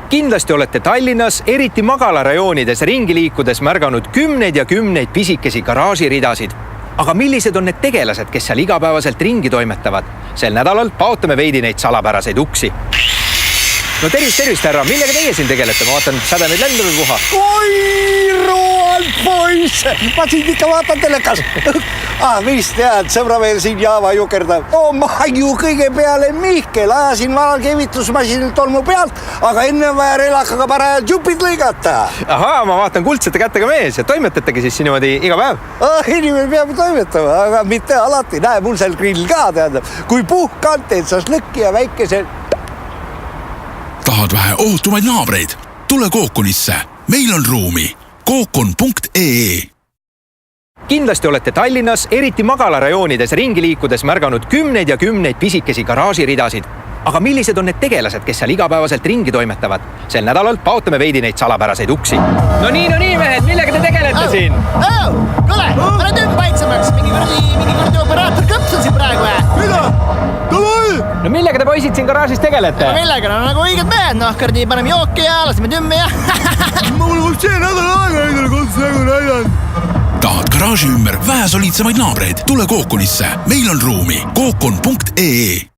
Kindlasti olete Tallinnas, eriti magalarajoonides ringi liikudes märganud kümneid ja kümneid pisikesi garaažiridasid. Aga millised on need tegelased, kes seal igapäevaselt ringi toimetavad? Sel nädalal paotame veidi neid salapäraseid uksi. No tervist, härra, millega teie siin tegelete? Ma vaatan, sädemeid lendab puha. Oi, Roald, poiss! Ma siin ikka vaatan telekas. Mis tead, sõbra veel siin Jaava jukerdab. Ma ju kõige peale Mihkel ajasin vanal kevitusmasinil tolmu pealt, aga enne vaja relakaga parajalt jupid lõigata. Ahaa, ma vaatan kuldsete kätega mees ja toimetategi siis niimoodi iga päev. Inimene peab toimetama, aga mitte alati. Näe, mul seal grill ka teadab. Kui puhkalt, et sa slõkki ja väikese... Tahad vähe ootumaid naabreid? Tule Kookonisse. Meil on ruumi. Kookon.ee. Kindlasti olete Tallinnas, eriti magalarajoonides ringi liikudes märganud kümneid ja kümneid pisikesi garaažiridasid. Aga millised on need tegelased, kes seal igapäevaselt ringi toimetavad? Sel nädalal paotame veidi neid salapäraseid uksi. No nii, mehed, millega te tegelete siin? Kule, pane tüümpaitsemaks. Mingi kurdi operaator kõps on siin praegu. Mida? No millega te poisid siin garaažis tegelete? No millega? No nagu õiged mehed, kardi paneme jooki ja laseme tümmi ja... Mul võib see nädal aega endale kodus nägu näidanud. Tahad garaaži ümber vähe soliidsemaid naabreid? Tule Kookonisse. Meil on ruumi. Kookon.ee.